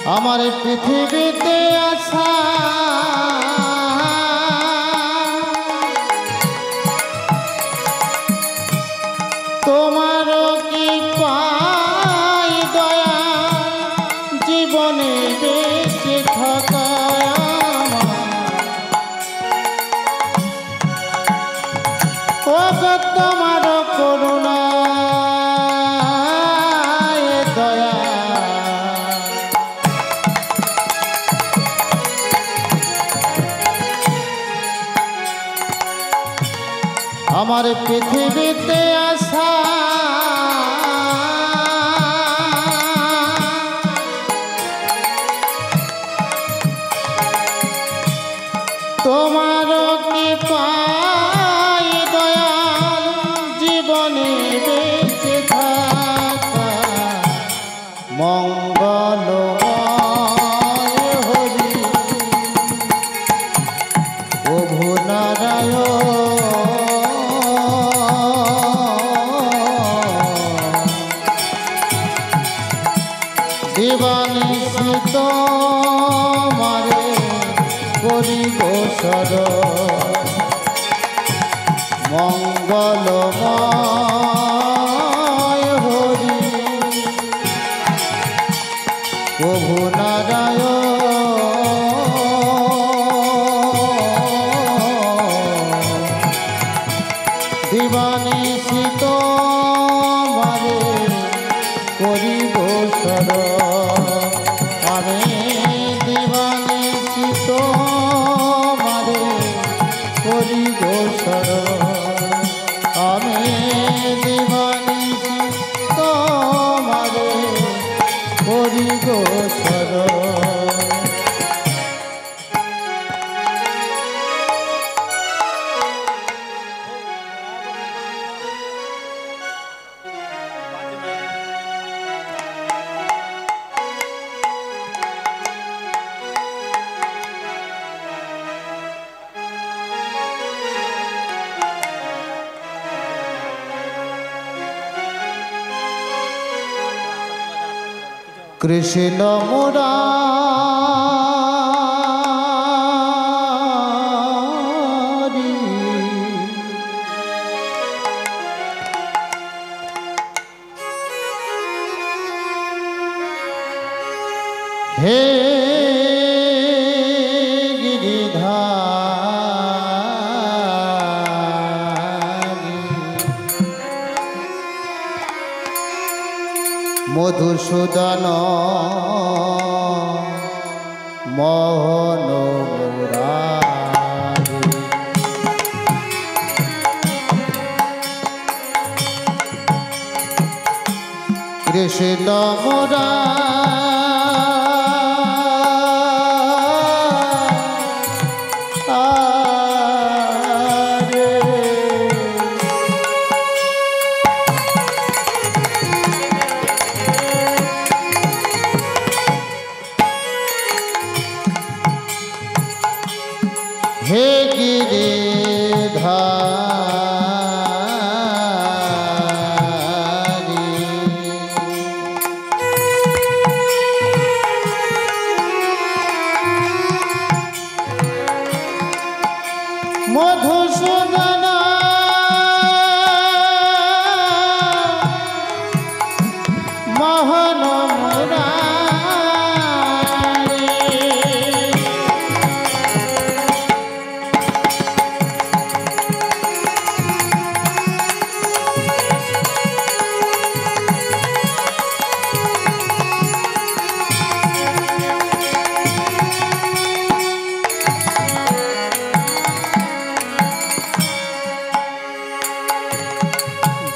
আমার পৃথিবীতে আসা তোমারও কি পাই দয়া জীবনে বেঁচে থাকা ও গো তোমারও করুণা দয়া আমার পৃথিবীতে আসা তোমারও কি পাই দয়াল জীবনে বেঁচে থাকা মঙ্গলময় হরি প্রভু নারায়ণ দিবানিশিত মারে করিব শরণ মঙ্গলময় হরি প্রভু নারায়ণ দিবানিশিত মারে করিব শরণ আমি দিবানিশিত মারে করিব শরণ আমি দিবানিশিত মারে করিব শরণ কৃষ্ণ মুরারি হে গিরিধারী মধুসূদন মোহন মুরারি কৃষ্ণ হে গিরিধারী মধুসূদন মোহন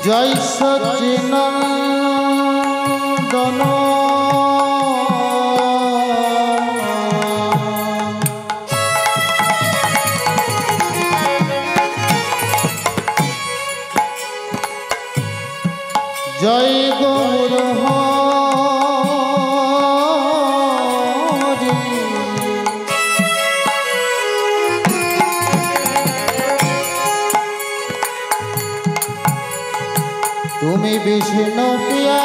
জয় সচ্চিদানন্দন জয় গৌর হরি তুমি বিষ্ণু প্রিয়া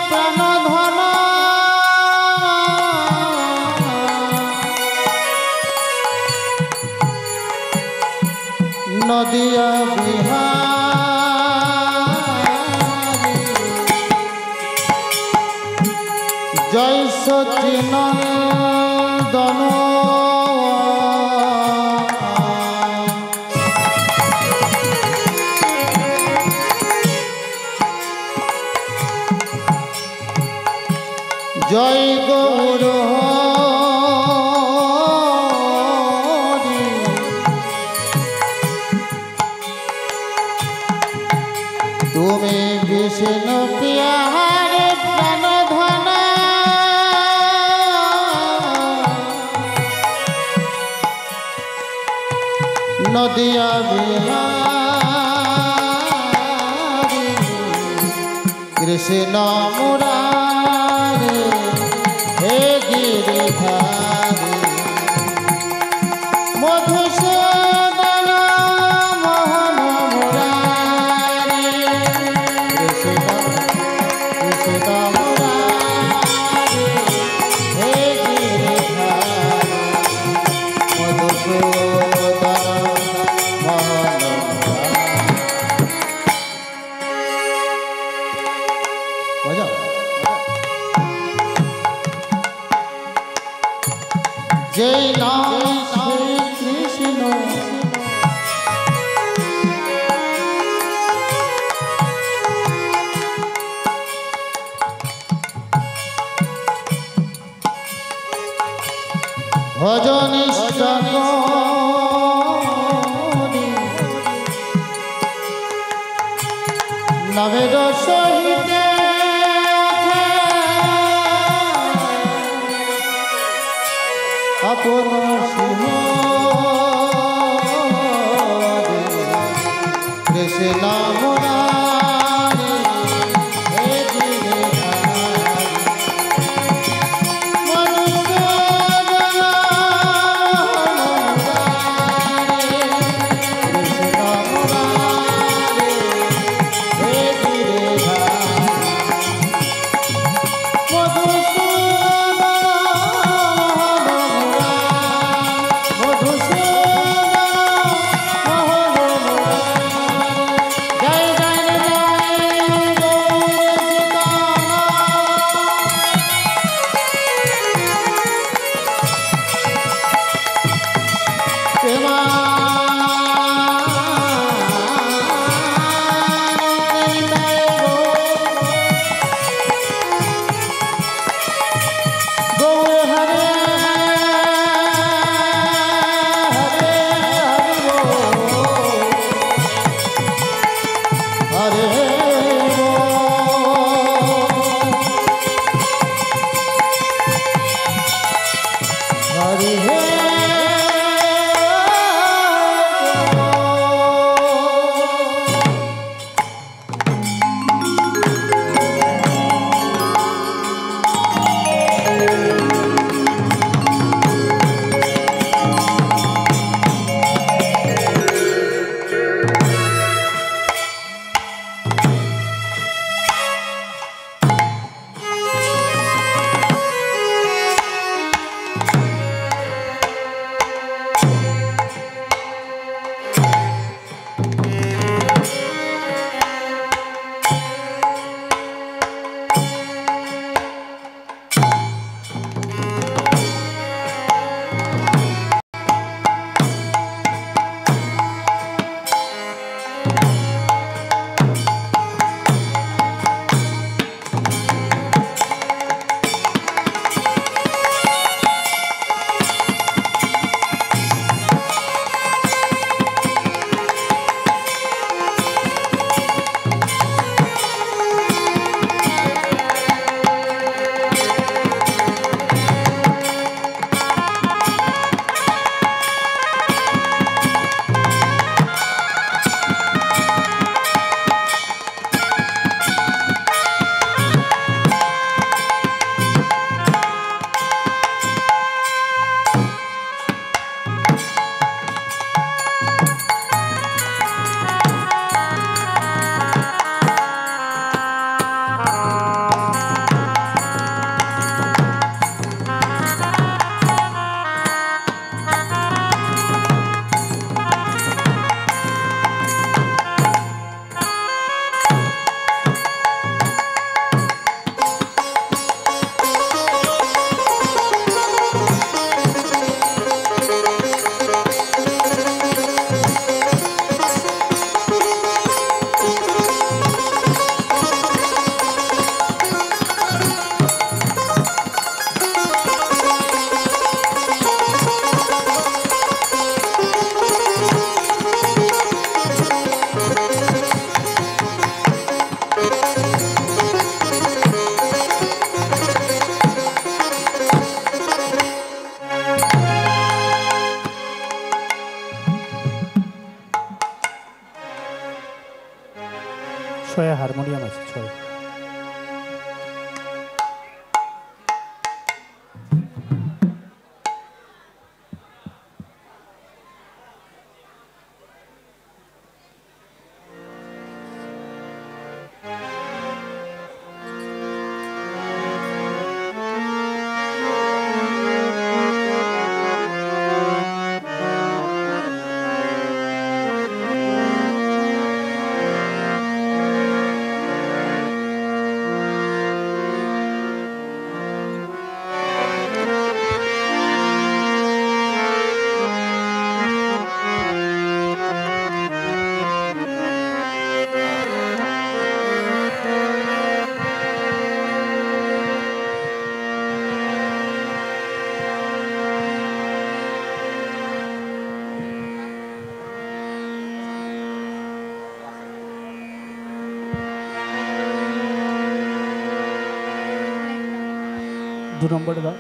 প্রাণধন নদিয়া বিহারী জয় সচিনন্দন জয় গৌর হরি তুমি বিষ্ণু প্রিয়ারে প্রাণ ধন নদিয়া বিহারী কৃষ্ণ মুরারে হে গিরিধারী মধুসূদন মোহন মুরারে কৃষ্ণ কৃষ্ণ মুরারে হে গিরিধারী মধুসূদন মোহন মুরারে जय नाम श्री कृष्ण भजन नवेद सहित আপন সিংহ কৃষ্ণ মুরারি হে গিরিধারী মধুসূদন মোহন হারমোনিয়াম আছে 6। दो नंबर दाও।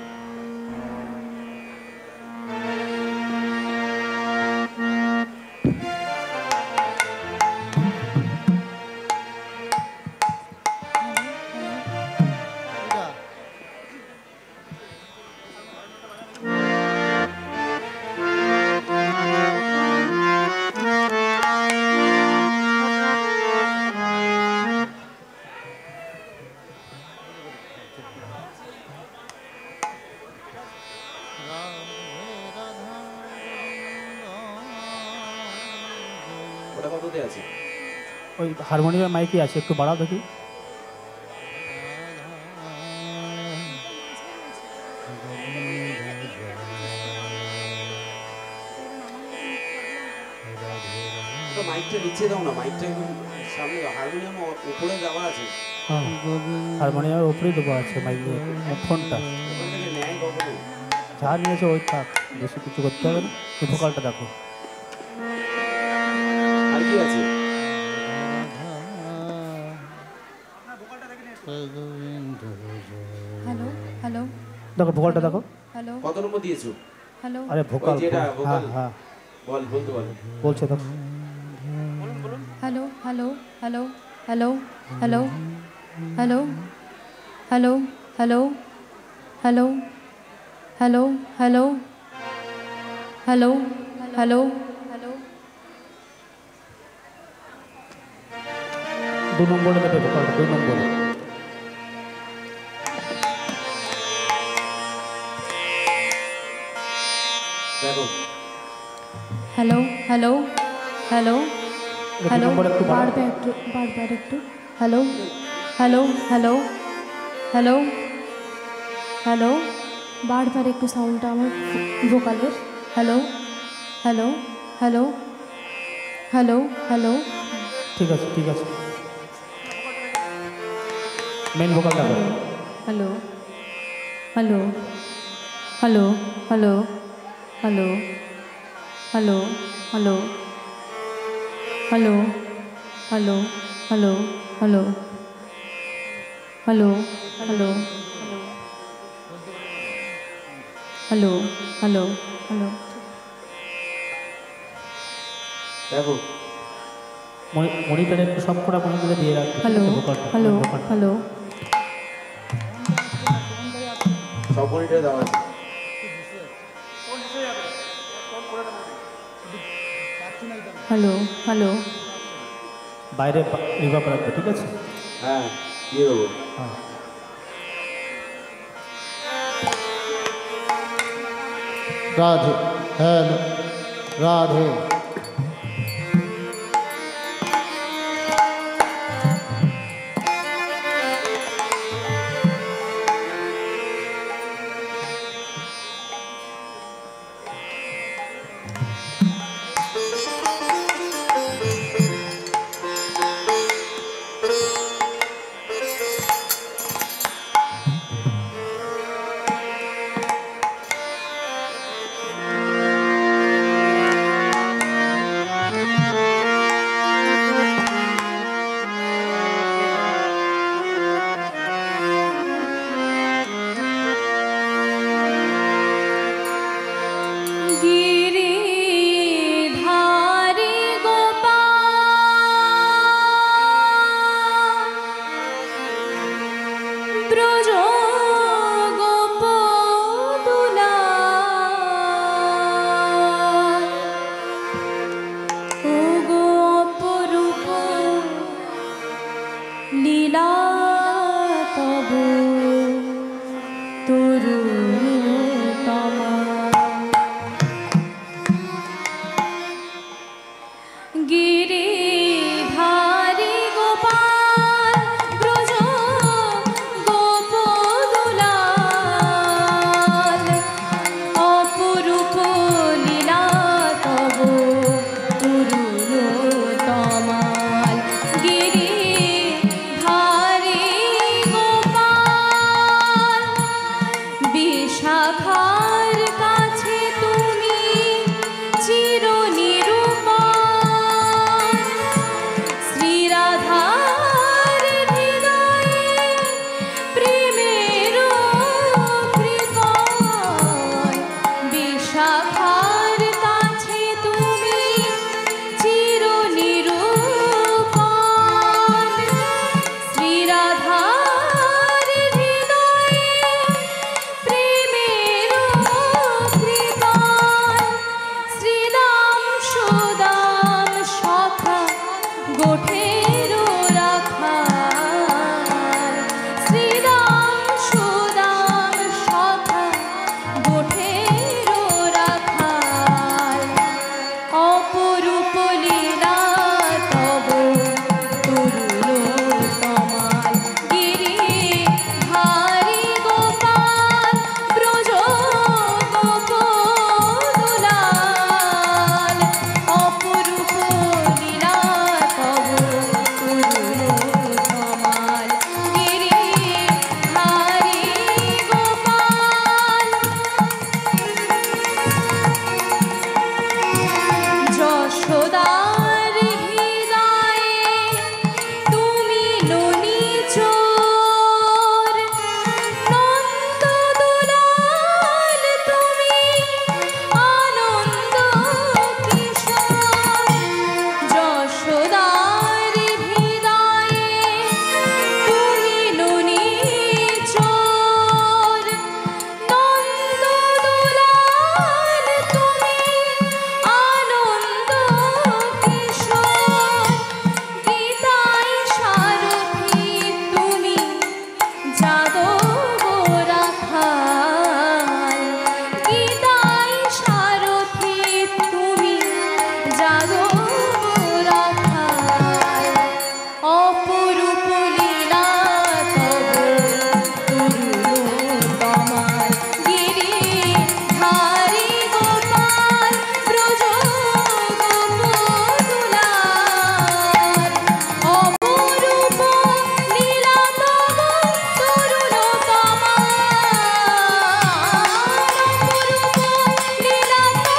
ওটা কততে আছে? ওই হারমোনিয়ামের মাইকই আছে, একটু বাড়াও দেখি। তো মাইকটা নিচে দাও না, মাইকটা সামনে দাও। হারমোনিয়াম উপরে দেওয়া আছে। হ্যাঁ, হারমোনিয়ামের উপরেই দেবো আছে মাইক, ফোনটা ওখান থেকে নেয় কখনো? যা নিয়েছে ওই থাক, বেশি কিছু করতে হবে না। এই ভোকালটা দেখো। আর কি আছে? হ্যালো হ্যালো দেখো ভোকালটা দেখো। হ্যালো কত নম্বর দিয়েছো? হ্যালো আরে ভোকাল, ওই যেটা হ্যাঁ ভোকাল। হ্যাঁ বলতে বল। বলছে দেখো। Hello hello hello hello hello hello hello hello hello hello hello hello hello hello 2 নম্বরে দেবে ভোকালটা, 2 নম্বরে। দেখো hello hello hello hello number একটু বাড়াও। বারবার একটু hello hello hello hello hello বারবার একটু সাউন্ডটা আমার ভোকালের hello hello hello hello hello ঠিক আছে ঠিক আছে, মেন ভোকাল দেখো। Hello hello hello hello hello hello hello hello hello hello hello hello hello hello hello hello দেখো মনিটরে একটু সব করা মনিটরে দিয়ে রাখবে হ্যালো ভোকালটা। হ্যালো হ্যালো সব মনিটরে দেওয়া আছে। হ্যালো হ্যালো বাইরে রিভার্ব রাখবে, ঠিক আছে? হ্যাঁ দিয়ে দেবো। হ্যাঁ राधे हेलो राधे তরুতমা গিরিধারী গোপাল ব্রজ গোপদুলাল অপরূপ লীলা তব তরুতমাল গিরিধারী গোপাল বিশাখার কাছে তুমি চিরনিরূপণ শ্রীরাধার হৃদয়ে প্রেমের কৃপণ বিশাখার কাছে তুমি চিরনিরূপণ শ্রীরাধার হৃদয়ে প্রেমের কৃপণ শ্রীদাম সুদাম সখা গোঠের রাখাল শ্রীদাম সুদাম সখা গোঠের রাখাল অপরূপ লীলা তব তরুতমাল গিরিধারী গোপাল ব্রজ গোপদুলাল অপরূপ লীলা তব তরুতমাল গিরিধারী গোপাল যশোদার হৃদয়ে তুমি ননি চোর নন্দ দুলাল তুমি আনন্দ কিশোর যশোদার হৃদয়ে তুমি ননি চোর নন্দ দুলাল তুমি আনন্দ কিশোর গীতায় সারথি তুমি যাদব রাখাল গীতায় সারথি তুমি যাদব রাখাল অপরূপ লীলা তব তরুতমাল গিরিধারী গোপাল ব্রজ গোপদুলাল অপরূপ লীলা তব তরুতমাল অপরূপ লীলা তব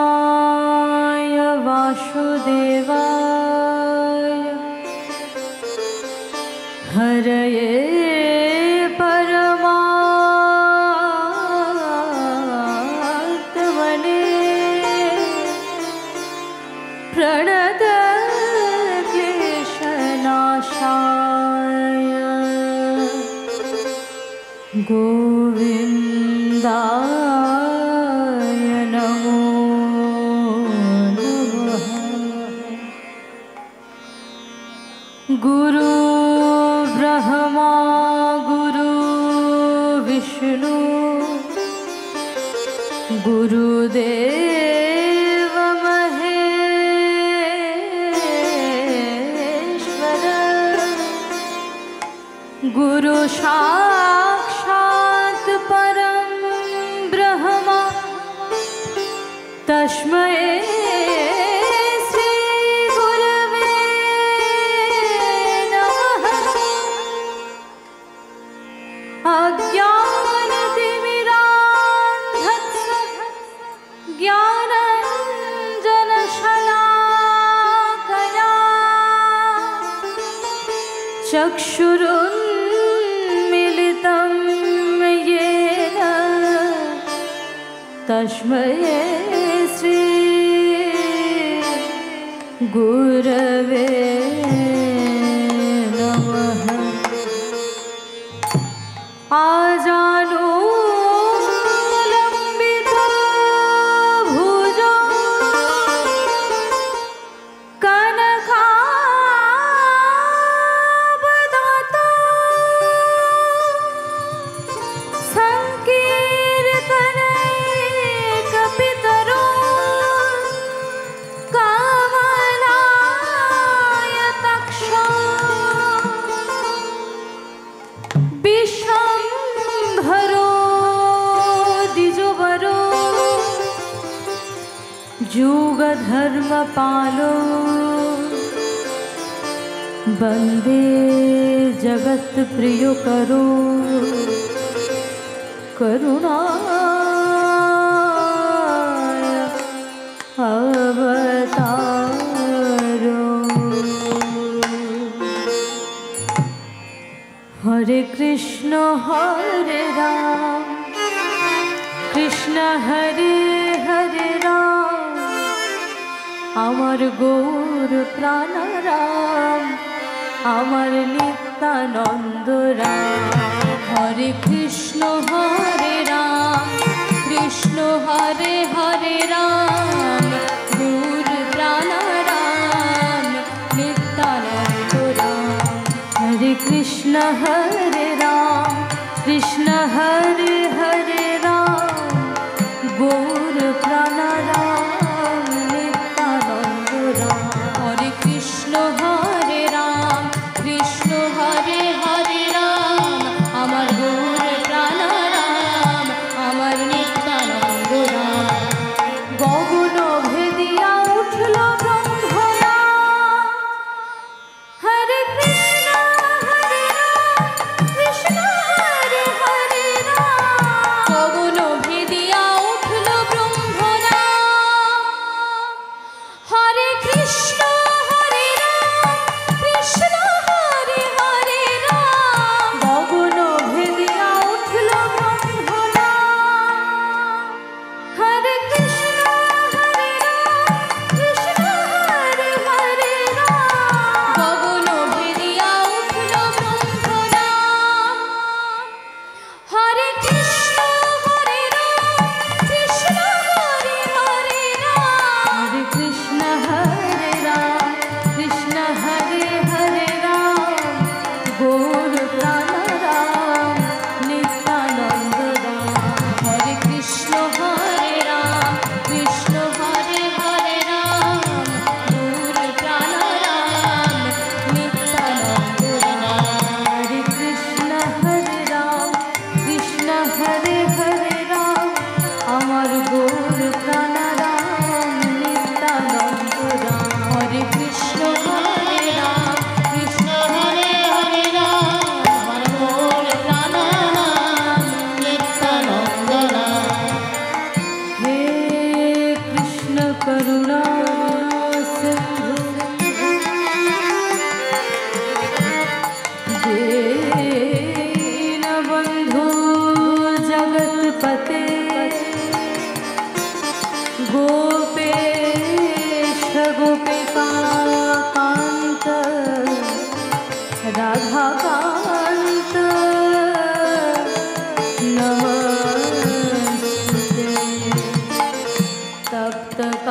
कृष्णाय वासुदेवाय हरये परमात्मने प्रणतक्लेशनाशाय गोविन्दाय नमो नमः। गुरु ब्रह्मा गुरु विष्णु गुरुदेव महेश्वर गुरु साक्षात् परं ब्रह्म तस्मै श्री गुरवे नमः। अज्ञानतिमिरान्धस्य ज्ञानाञ्जनशलाकया चक्षुरुन्मिलितं येन तस्मै श्री गुरवे नमः। आजानुलम्बितो भुजो कनकावदातो संकीर्तनैकपितरो कमलायताक्षो विश्वम्भरो द्विजवरो युगधर्मपालो वन्दे जगत्प्रियकरो करुणाय अवतारो। हरे कृष्ण राम कृष्ण हरे हरे राम আমার গৌর প্রাণ রাম আমার নিত্যানন্দ রাম। হরে কৃষ্ণ রাম কৃষ্ণ হরে হরে রাম গৌর প্রাণ রাম নিত্যানন্দ রাম। হরে কৃষ্ণ রাম কৃষ্ণ হরে হরে রাম গৌর প্রাণ রাম নিত্যানন্দ রাম। হরে কৃষ্ণ রাম কৃষ্ণ হরে হরে রাম আমার গৌর প্রাণ রাম আমার নিত্যানন্দ রাম। গগন ভেদিয়া উঠল ব্রহ্মরা হরে কৃষ্ণ হরে রাম গগন ভেদিয়া উঠল ব্রহ্মরা হরে কৃষ্ণ রাম কৃষ্ণ হরে হরে রাম গগন ভেদিয়া উঠল ব্রহ্মরা হরে কৃষ্ণ রাম কৃষ্ণ হরে হরে রাম গগন ভেদিয়া উঠল ব্রহ্মরা হরে কৃষ্ণ রাম কৃষ্ণ হরে হরে রাম হরে কৃষ্ণ রাম কৃষ্ণ হরে হরে রাম গৌর প্রাণ রাম নিত্যানন্দ রাম। হরে কৃষ্ণ রাম কৃষ্ণ হরে হরে রাম গৌর প্রাণ রাম নিত্যানন্দ রাম। হরে কৃষ্ণ রাম কৃষ্ণ হরে হরে রাম আমার গৌর প্রাণ রাম নিত্যানন্দ রাম। হরে কৃষ্ণ রাম কৃষ্ণ হরে হরে রাম আমার গৌর প্রাণ রাম নিত্যানন্দ রাম। হে কৃষ্ণ করুণা সিন্ধু দীনবন্ধু জগৎপতে गोपेश गोपिकान्त राधाकान्त नमस्ते। तप्तकाञ्चन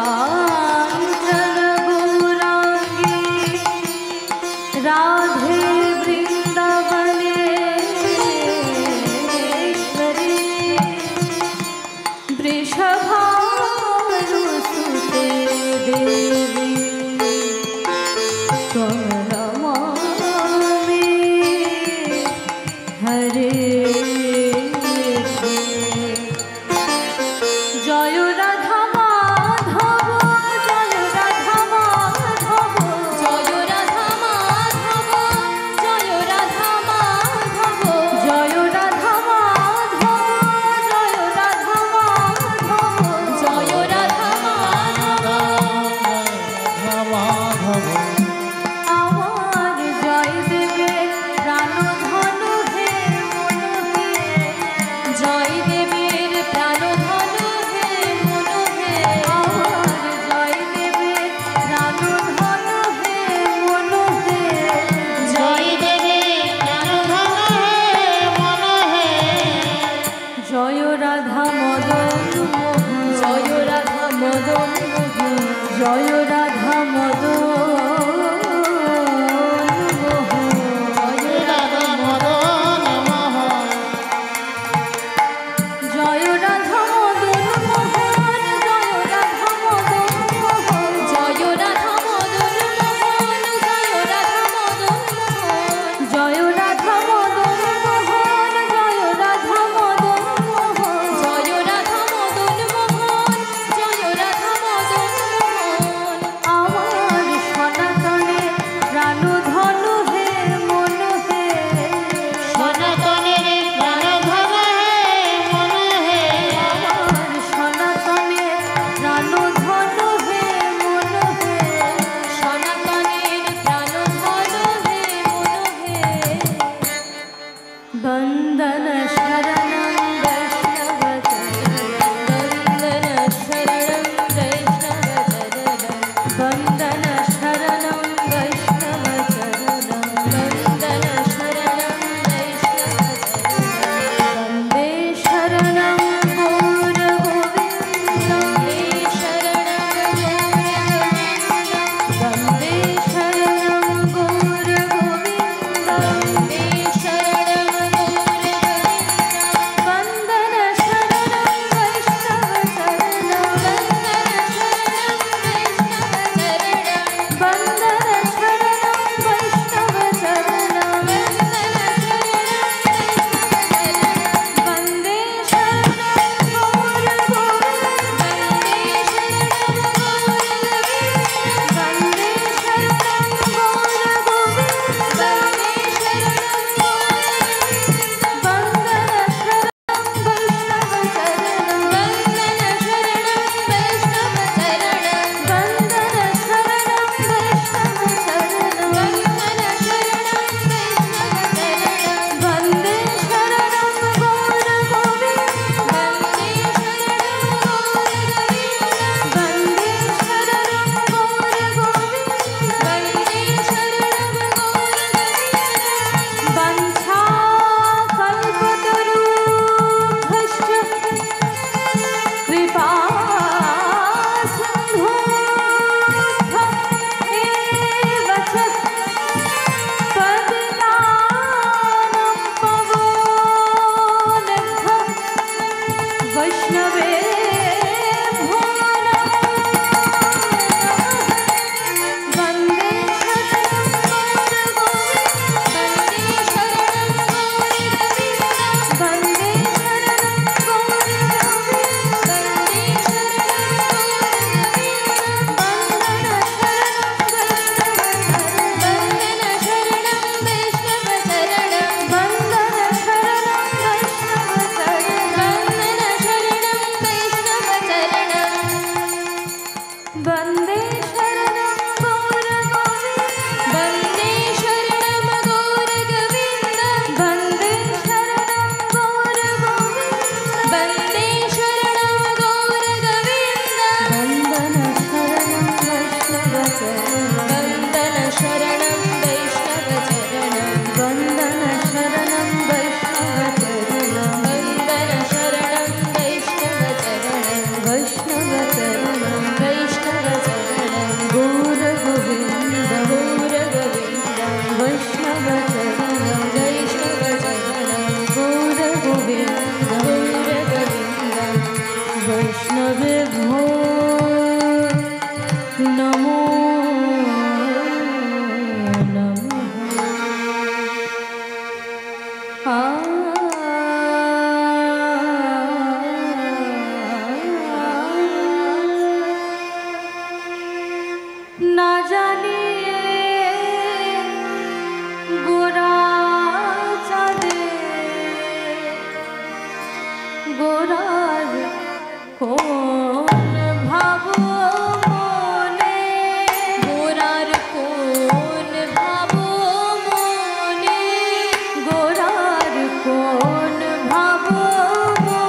गौराङ्गी राधे वृन्दावनेश्वरी জয় দেবের প্রাণধন হে মন হে আমার জয় দেবের প্রাণধন হে মন হে জয় দেবে প্রাণধন হে মন হে জয় রাধা মদন মোহন জয় রাধা মদন মোহন জয় রাধা মদন बंदन शरणं वैष्णवचरणं बंदन शरणं वैष्णवचरणं बंदन शरणं वैष्णवचरणं वन्दे शरणं गौर गोविन्दं वन्दे शरणं गौर गोविन्दं वन्दे शरणं কোন ভাবো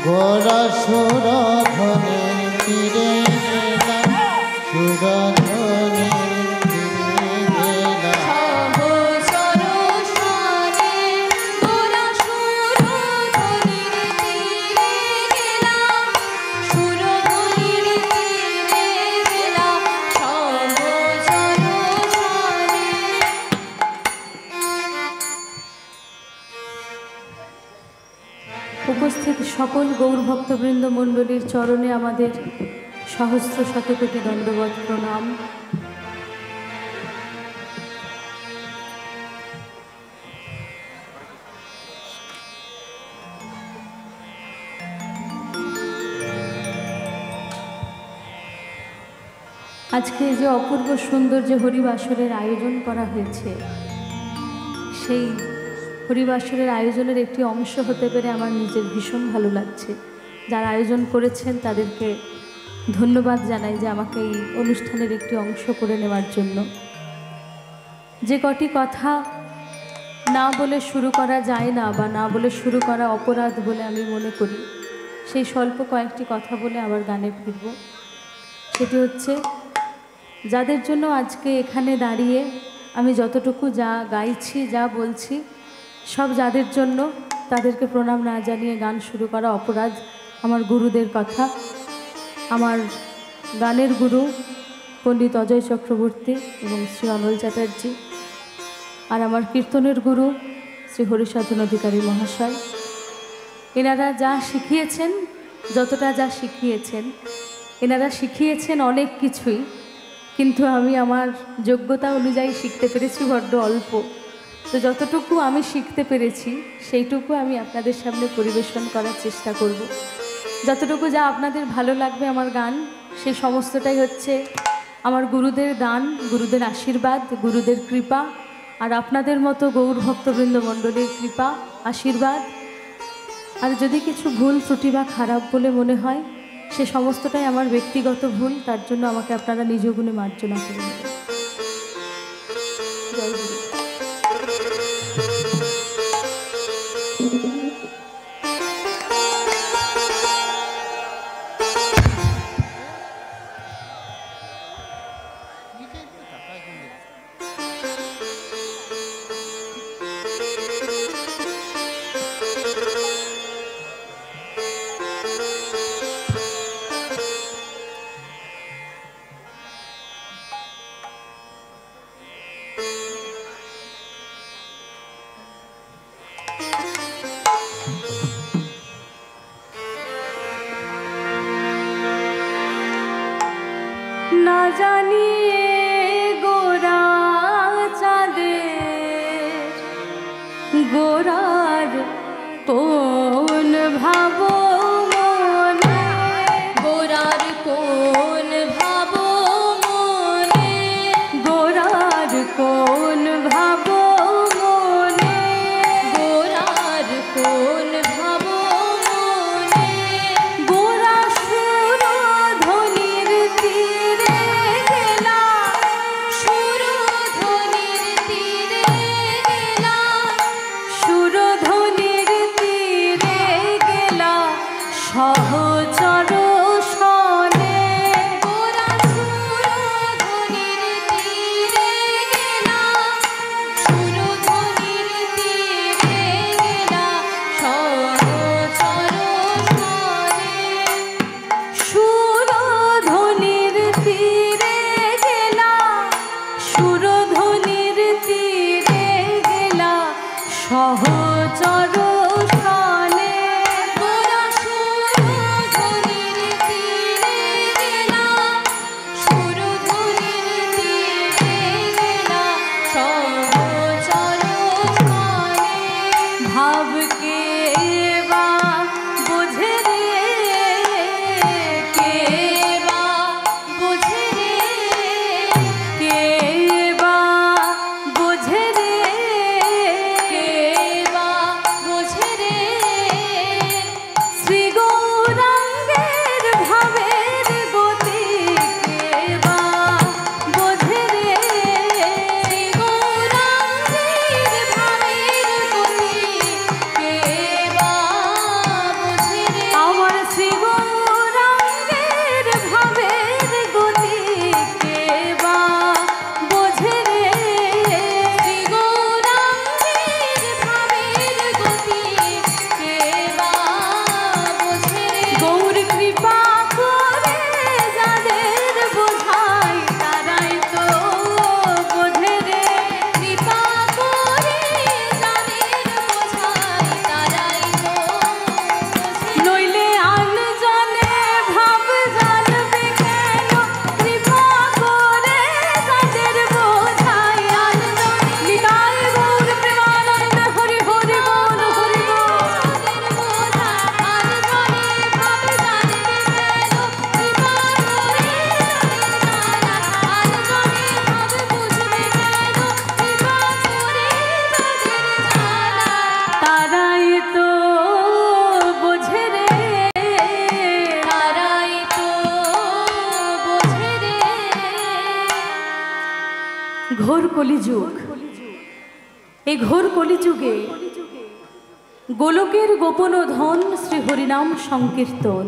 গোরা সুরধনের তীরে গেলাম, সুরধনের তীরে গেলাম। সহচর স্বরে গোরা সুরধনির তীরে গেলাম, সুরধনির তীরে গেলাম, সহচর স্বরে। উপস্থিত সকল গৌরভক্তবৃন্দ মণ্ডলীর চরণে আমাদের সহস্র শতকোটি দণ্ডবত প্রণাম। আজকে যে অপূর্ব সুন্দর যে হরিবাসরের আয়োজন করা হয়েছে, সেই হরিবাসরের আয়োজনের একটি অংশ হতে পেরে আমার নিজের ভীষণ ভালো লাগছে। যারা আয়োজন করেছেন তাদেরকে ধন্যবাদ জানাই যে আমাকে এই অনুষ্ঠানের একটি অংশ করে নেওয়ার জন্য। যে কটি কথা না বলে শুরু করা যায় না বা না বলে শুরু করা অপরাধ বলে আমি মনে করি, সেই স্বল্প কয়েকটি কথা বলে আবার গানে ফিরব। সেটি হচ্ছে, যাদের জন্য আজকে এখানে দাঁড়িয়ে আমি যতটুকু যা গাইছি, যা বলছি, সব যাদের জন্য, তাদেরকে প্রণাম না জানিয়ে গান শুরু করা অপরাধ। আমার গুরুদের কথা, আমার গানের গুরু পণ্ডিত অজয় চক্রবর্তী এবং শ্রী অনল চ্যাটার্জি, আর আমার কীর্তনের গুরু শ্রী হরিসাধন অধিকারী মহাশয়। এনারা যা শিখিয়েছেন, যতটা যা শিখিয়েছেন, এনারা শিখিয়েছেন অনেক কিছুই, কিন্তু আমি আমার যোগ্যতা অনুযায়ী শিখতে পেরেছি বড্ড অল্প। তো যতটুকু আমি শিখতে পেরেছি সেইটুকু আমি আপনাদের সামনে পরিবেশন করার চেষ্টা করব। যতটুকু যা আপনাদের ভালো লাগবে আমার গান, সেই সমস্তটাই হচ্ছে আমার গুরুদের দান, গুরুদের আশীর্বাদ, গুরুদের কৃপা, আর আপনাদের মতো গৌর ভক্তবৃন্দ মণ্ডলীর কৃপা, আশীর্বাদ। আর যদি কিছু ভুল ত্রুটি বা খারাপ বলে মনে হয়, সে সমস্তটাই আমার ব্যক্তিগত ভুল, তার জন্য আমাকে আপনারা নিজ গুণে মার্জনা করে নেবেন। জয় গুরু। না জানিয়ে গোরা চাঁদের গোরার কোন ভাব মনে, গোরার কোন ভাব মনে, গোরার কোন ভাব মনে, গোরার কোন ভাব মনে। গোরা সুরধনির তীরে গেলাম, সুরধনির তীরে গেলাম, সুরধনির তীরে গেলাম, সহচর সনে। গোরা সুরধনির তীরে গেলাম, সুরধনির তীরে গেলাম, সহচর সনে। সুরধনির তীরে গেলাম, সুরধনির তীরে গেলাম, সহচর সনে। গোরা সুরধনির তীরে গেলাম, সুরধনির তীরে গেলাম, সহচর সনে। ভাবকে বা বোঝে রে, কে বা বোঝে রে, কে বা বোঝে রে, কে বা বোঝে রে। শ্রী গৌরাঙ্গের ভাবের গতি কে বা বোঝে রে, শ্রী গৌরাঙ্গের ভাবের গতি কে কলিযুগ। এই ঘোর কলিযুগে গোলকের গোপন ধন শ্রী হরিনাম সংকীর্তন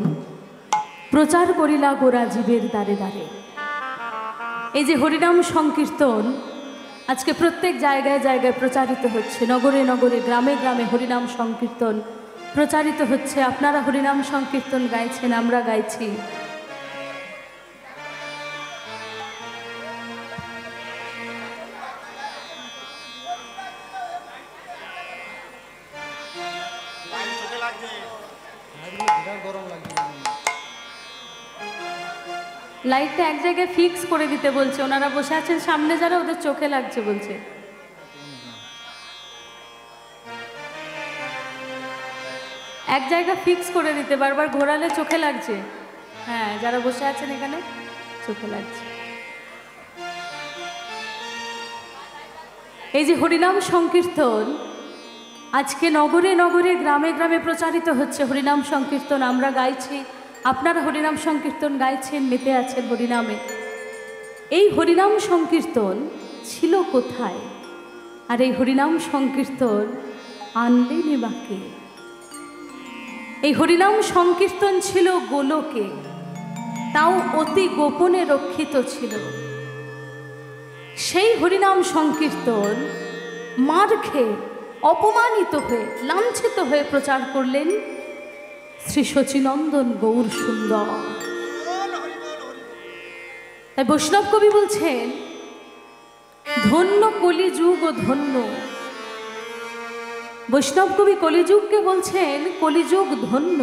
প্রচার করিলা গোরা জীবের দ্বারে দ্বারে। এই যে হরিনাম সংকীর্তন আজকে প্রত্যেক জায়গায় জায়গায় প্রচারিত হচ্ছে, নগরে নগরে গ্রামে গ্রামে হরিনাম সংকীর্তন প্রচারিত হচ্ছে। আপনারা হরিনাম সংকীর্তন গাইছেন, আমরা গাইছি। লাইটটা এক জায়গায় ফিক্স করে দিতে বলছে, ওনারা বসে আছেন সামনে যারা, ওদের চোখে লাগছে বলছে। এক জায়গা ফিক্স করে দিতে, বারবার ঘোরালে চোখে লাগছে। হ্যাঁ, যারা বসে আছেন এখানে চোখে লাগছে। এই যে হরিনাম সংকীর্তন আজকে নগরে নগরে গ্রামে গ্রামে প্রচারিত হচ্ছে। হরিনাম সংকীর্তন আমরা গাইছি, আপনারা হরিনাম সংকীর্তন গাইছেন, মেতে আছেন হরিনামে। এই হরিনাম সংকীর্তন ছিল কোথায়, আর এই হরিনাম সংকীর্তন আনলেনই বাকে? এই হরিনাম সংকীর্তন ছিল গোলকে, তাও অতি গোপনে রক্ষিত ছিল। সেই হরিনাম সংকীর্তন মার খেয়ে, অপমানিত হয়ে, লাঞ্ছিত হয়ে প্রচার করলেন শ্রী শচীনন্দন গৌর সুন্দর। তাই বৈষ্ণব কবি বলছেন, ধন্য কলিযুগ ও ধন্য। বৈষ্ণব কবি কলিযুগকে বলছেন কলিযুগ ধন্য।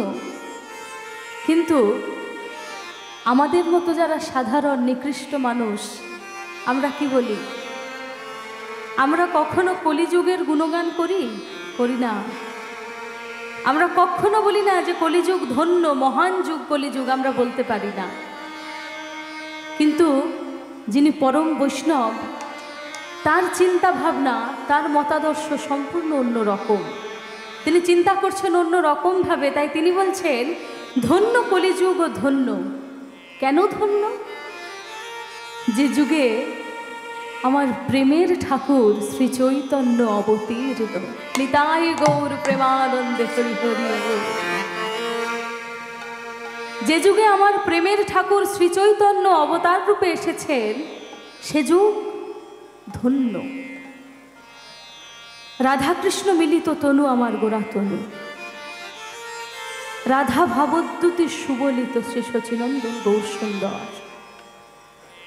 কিন্তু আমাদের মতো যারা সাধারণ নিকৃষ্ট মানুষ, আমরা কি বলি? আমরা কখনো কলিযুগের গুণগান করি না। আমরা কখনো বলি না যে কলিযুগ ধন্য, মহান যুগ কলিযুগ, আমরা বলতে পারি না। কিন্তু যিনি পরম বৈষ্ণব, তার চিন্তা ভাবনা, তার মতাদর্শ সম্পূর্ণ অন্য রকম। তিনি চিন্তা করছেন অন্য রকমভাবে। তাই তিনি বলছেন, ধন্য কলিযুগ ও ধন্য। কেন ধন্য? যে যুগে আমার প্রেমের ঠাকুর শ্রী চৈতন্য অবতীর্ণ, নিতাই গৌর প্রেমানন্দে হরি হরি হরি। যে যুগে আমার প্রেমের ঠাকুর শ্রী চৈতন্য অবতার রূপে এসেছেন, সে যুগ ধন্য। রাধাকৃষ্ণ মিলিত তনু আমার গোরা তনু, রাধা ভাবদ্যুতি সুবলিত শ্রী শচীনন্দন গৌর সুন্দর।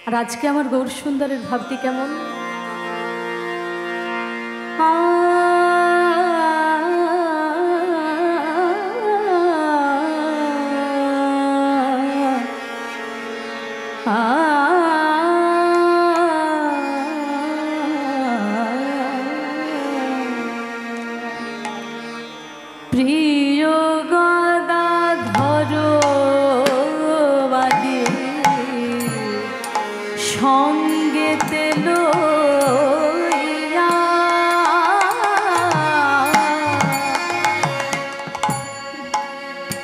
আর আজকে আমার গৌর সুন্দরের ভাবটি কেমন? প্রিয় গদাধর বাদী সঙ্গে তেল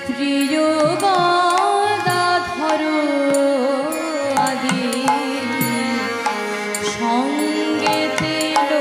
প্রিয় গদাধর আদি সঙ্গে তেল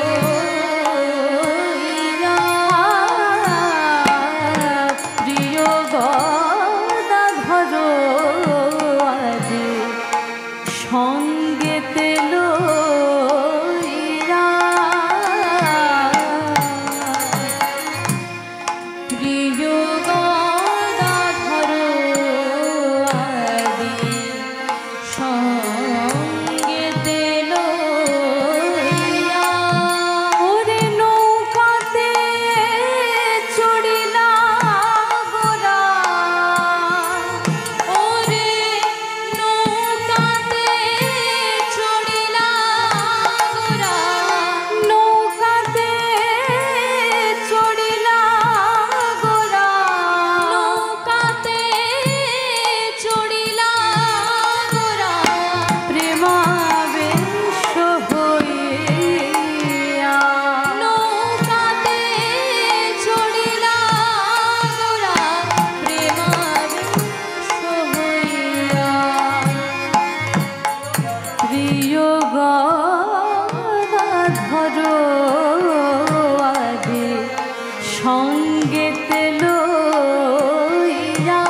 সঙ্গেতে লইয়া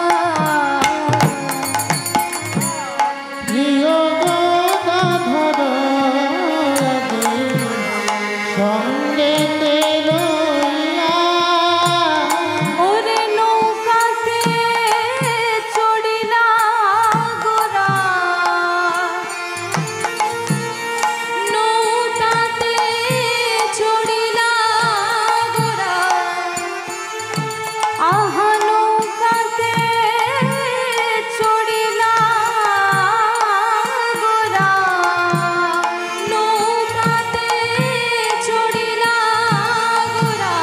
প্রিয় গদাধর সঙ্গে লইয়া ওরে নৌকাতে চড়িলা গোরা নৌকাতে চড়িলা গোরা আহা নৌকাতে চড়িলা গোরা নৌকাতে চড়িলা গোরা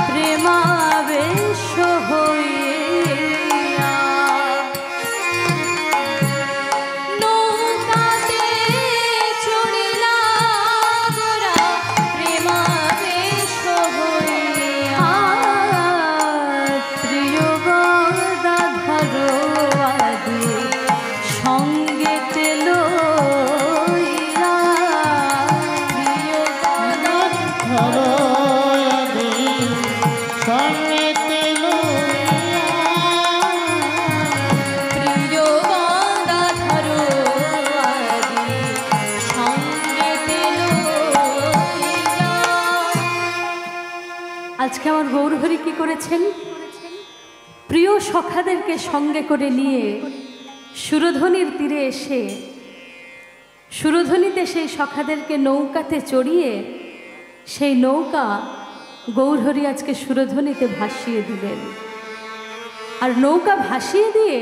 প্রেমাবেশ হইয়া নৌকাতে চড়িলা গোরা প্রেমাবেশ হইয়া প্রিয় গদাধর আদি সঙ্গেতে লইয়া প্রিয় গদাধর সঙ্গে প্রিয় গদাধর আদি সঙ্গেতে লইয়া। আজকে আমার গৌরহরি কি করেছেন? প্রিয় সখাদেরকে সঙ্গে করে নিয়ে সুরধনির তীরে এসে সুরধনিতে সেই সখাদেরকে নৌকাতে চড়িয়ে সেই নৌকা গৌরহরি আজকে সুরধনিতে ভাসিয়ে দিলেন। আর নৌকা ভাসিয়ে দিয়ে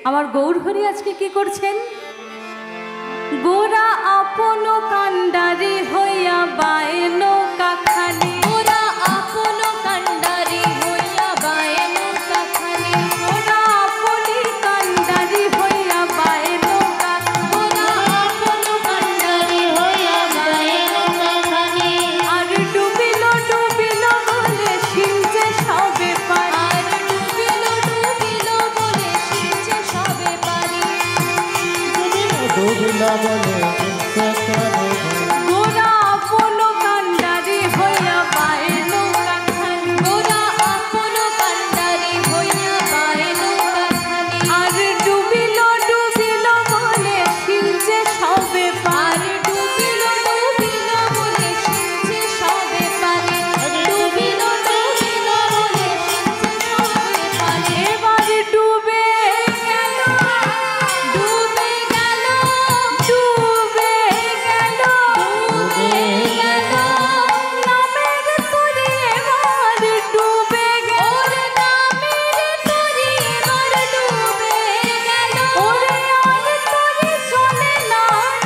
আমার গৌরহরি আজকে কি করছেন? গোরা আপন কান্ডারি হইয়া বায়ে নৌকা খালি গোরা আপন কান্ডারি হইয়া বায়ে নৌকা খালি গোরা আপনি কান্ডারি হইয়া বায়ে নৌকা গোরা আপন কান্ডারি হইয়া বায়ে নৌকা খালি আর ডুবিল ডুবিল বলে শিলছে সবে পারি আর ডুবিল ডুবিল বলে শিলছে সবে পারি ডুবিলা বলে গোরা আপন কান্ডারি হইয়া বায়ে নৌকা খালি গোরা আপন কান্ডারি হইয়া বায়ে নৌকা খালি আর ডুবিল ডুবিল বলে শিলছে সবে পারি ডুবিল ডুবিল বলে শিলছে সবে পারি ডুবিল ডুবিল বলে শিলছে সবে পারি এবার ডুবে গেল ডুবে গেল ডুবে গেল ডুবে গেল নামের তরি এবার ডুবে গেল নামের তরি এবার ডুবে গেল ওরে আর তরি চলে না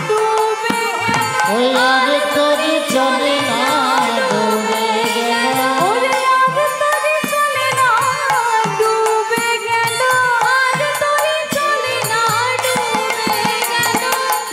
ডুবে গেল ওই আর তোরি চলে না ডুবে গেল ওরে আর তরি চলে না ডুবে গেল আর তরি চলে না ডুবে গেল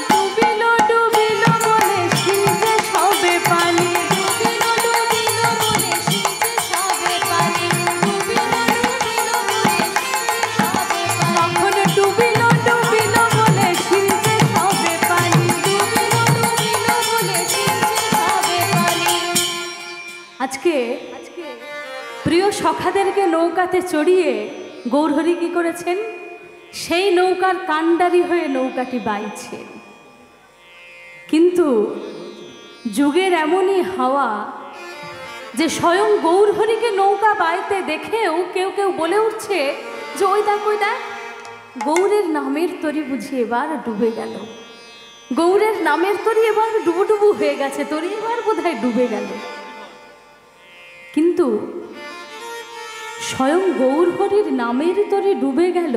ডুবিল ডুবিল বলে শিলছে সবে পানি ডুবিল ডুবিল বলে শিলছে সবে পানি ডুবিল ডুবিল বলে শিলছে সবে পানি তখন ডুবিল ডুবিল বলে শিলছে সবে পানি ডুবিল ডুবিল বলে শিলছে সবে পানি। আজকে প্রিয় সখাদেরকে নৌকাতে চড়িয়ে গৌরহরি কি করেছেন? সেই নৌকার কান্ডারি হয়ে নৌকাটি বাইছেন। কিন্তু যুগের এমনই হাওয়া যে স্বয়ং গৌরহরিকে নৌকা বাইতে দেখেও কেউ কেউ বলে উঠছে যে ওই দেখ গৌরের নামের তরি বুঝি এবার ডুবে গেল গৌরের নামের তরি এবার ডুবু ডুবু হয়ে গেছে তরি এবার বোধহয় ডুবে গেল। কিন্তু স্বয়ং গৌরহরির নামের তরে ডুবে গেল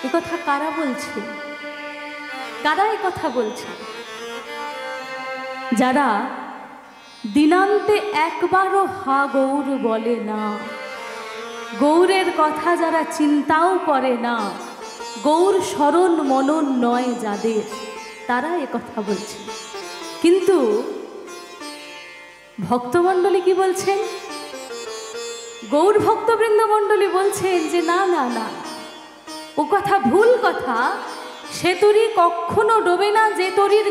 এ কথা কারা বলছে? কারা এ কথা বলছে? যারা দিনান্তে একবারও হা গৌর বলে না, গৌরের কথা যারা চিন্তাও করে না, গৌর স্মরণ মনন নয় যাদের, তারা এ কথা বলছে। কিন্তু ভক্তমণ্ডলী কি বলছেন? গৌর ভক্তবৃন্দ মণ্ডলী বলছেন যে না না না, ও কথা ভুল কথা। সে তরি কখনো ডোবে না যে তরির